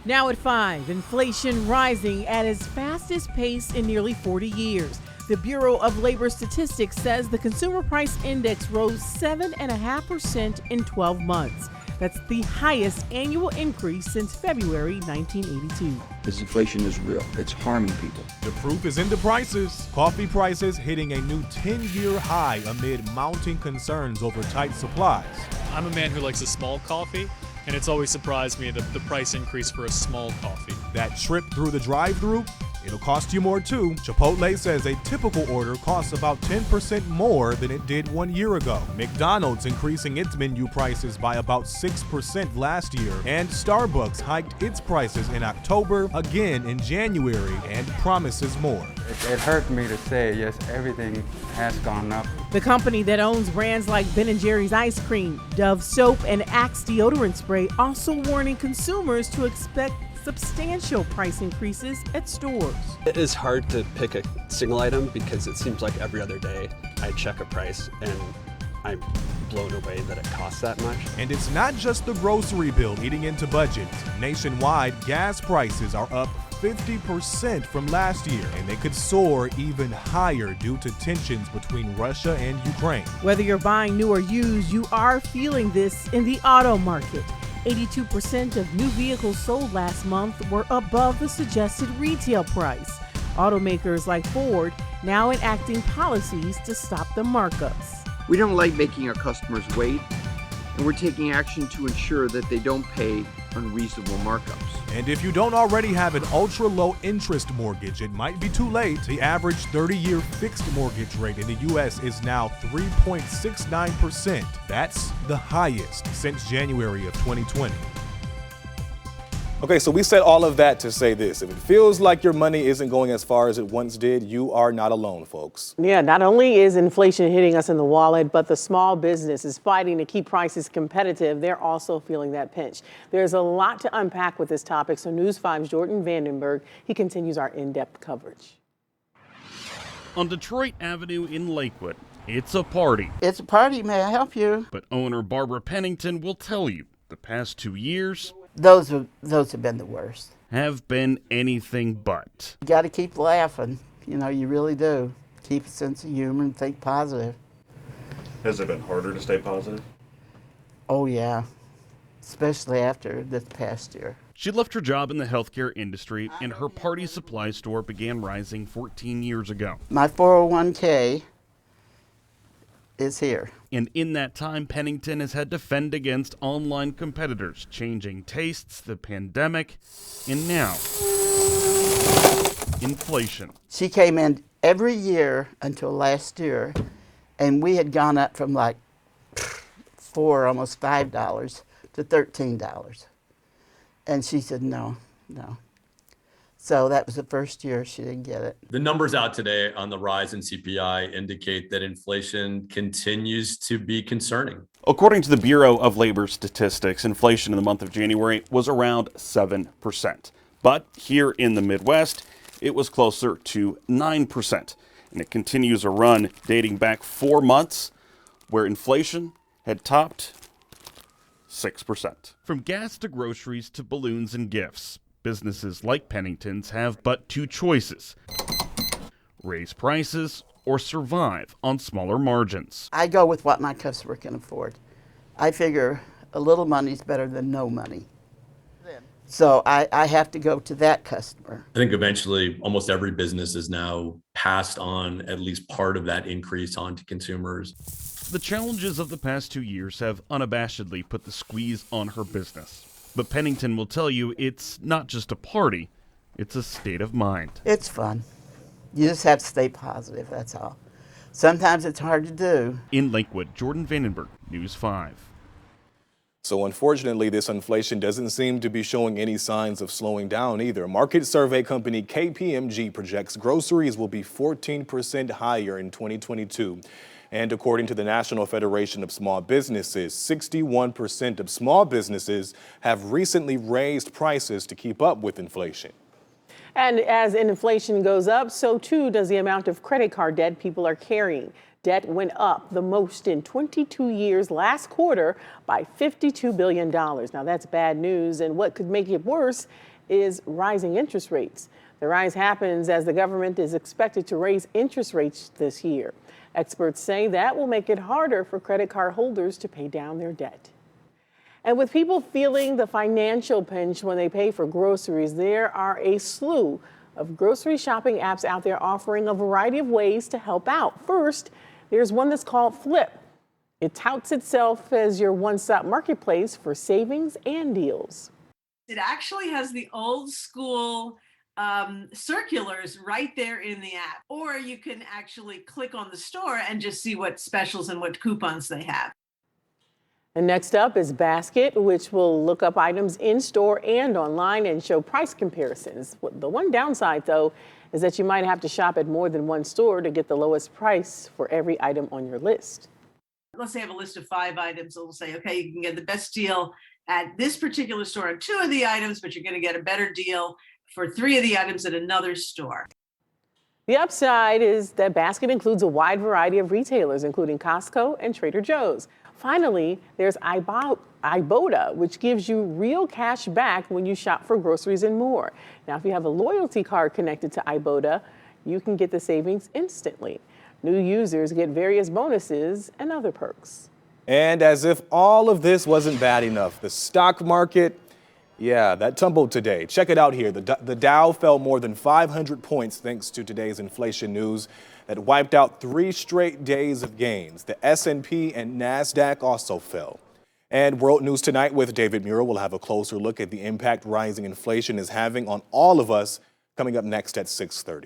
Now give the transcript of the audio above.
Now at 5, inflation rising at its fastest pace in nearly 40 years. The Bureau of Labor Statistics says the Consumer Price Index rose 7.5% in 12 months. That's the highest annual increase since February 1982. This inflation is real. It's harming people. The proof is in the prices. Coffee prices hitting a new 10-year high amid mounting concerns over tight supplies. I'm a man who likes a small coffee, and it's always surprised me the price increase for a small coffee. That trip through the drive-thru, it'll cost you more too. Chipotle says a typical order costs about 10% more than it did 1 year ago. McDonald's increasing its menu prices by about 6% last year. And Starbucks hiked its prices in October, again in January, and promises more. It hurt me to say, yes, everything has gone up. The company that owns brands like Ben & Jerry's ice cream, Dove soap, and Axe deodorant spray also warning consumers to expect substantial price increases at stores. It is hard to pick a single item because it seems like every other day I check a price and I'm blown away that it costs that much. And it's not just the grocery bill eating into budgets. Nationwide, gas prices are up 50% from last year, and they could soar even higher due to tensions between Russia and Ukraine. Whether you're buying new or used, you are feeling this in the auto market. 82% of new vehicles sold last month were above the suggested retail price. Automakers like Ford now enacting policies to stop the markups. We don't like making our customers wait, and we're taking action to ensure that they don't pay unreasonable markups. And if you don't already have an ultra-low interest mortgage, it might be too late. The average 30-year fixed mortgage rate in the U.S. is now 3.69%. That's the highest since January of 2020. Okay, so we said all of that to say this. If it feels like your money isn't going as far as it once did, you are not alone, folks. Yeah, not only is inflation hitting us in the wallet, but the small business is fighting to keep prices competitive. They're also feeling that pinch. There's a lot to unpack with this topic, so News 5's Jordan Vandenberg, he continues our in-depth coverage. On Detroit Avenue in Lakewood, it's a party. It's a party, may I help you? But owner Barbara Pennington will tell you the past 2 years, Those have been the worst. have been anything but. You got to keep laughing. You know, you really do. Keep a sense of humor and think positive. Has it been harder to stay positive? Oh, yeah. Especially after this past year. She left her job in the healthcare industry and her party supply store began rising 14 years ago. My 401k is here. And in that time, Pennington has had to fend against online competitors, changing tastes, the pandemic, and now, inflation. She came in every year until last year, and we had gone up from like $4, almost $5 to $13. And she said, no. So that was the first year she didn't get it. The numbers out today on the rise in CPI indicate that inflation continues to be concerning. According to the Bureau of Labor Statistics, inflation in the month of January was around 7%. But here in the Midwest, it was closer to 9%. And it continues a run dating back 4 months where inflation had topped 6%. From gas to groceries to balloons and gifts, businesses like Pennington's have but two choices: raise prices or survive on smaller margins. I go with what my customer can afford. I figure a little money's better than no money. So I have to go to that customer. I think eventually almost every business is now passed on at least part of that increase onto consumers. The challenges of the past 2 years have unabashedly put the squeeze on her business. But Pennington will tell you it's not just a party, it's a state of mind. It's fun. You just have to stay positive, that's all. Sometimes it's hard to do. In Lakewood, Jordan Vandenberg, News 5. So unfortunately, this inflation doesn't seem to be showing any signs of slowing down either. Market survey company KPMG projects groceries will be 14% higher in 2022. And according to the National Federation of Small Businesses, 61% of small businesses have recently raised prices to keep up with inflation. And as inflation goes up, so too does the amount of credit card debt people are carrying. Debt went up the most in 22 years last quarter by $52 billion. Now that's bad news, and what could make it worse is rising interest rates. The rise happens as the government is expected to raise interest rates this year. Experts say that will make it harder for credit card holders to pay down their debt. And with people feeling the financial pinch when they pay for groceries, there are a slew of grocery shopping apps out there offering a variety of ways to help out. First, there's one that's called Flip. It touts itself as your one-stop marketplace for savings and deals. It actually has the old school circulars right there in the app, or you can actually click on the store and just see what specials and what coupons they have. And next up is Basket, which will look up items in store and online and show price comparisons. The one downside, though, is that you might have to shop at more than one store to get the lowest price for every item on your list. Let's say I have a list of 5 items. It'll say, okay, you can get the best deal at this particular store on 2 of the items, but you're going to get a better deal for 3 of the items at another store. The upside is that Basket includes a wide variety of retailers, including Costco and Trader Joe's. Finally, there's Ibotta, which gives you real cash back when you shop for groceries and more. Now, if you have a loyalty card connected to Ibotta, you can get the savings instantly. New users get various bonuses and other perks. And as if all of this wasn't bad enough, the stock market, yeah, that tumbled today. Check it out here. The Dow fell more than 500 points thanks to today's inflation news that wiped out 3 straight days of gains. The S&P and NASDAQ also fell. And World News Tonight with David Muir will have a closer look at the impact rising inflation is having on all of us, coming up next at 6:30.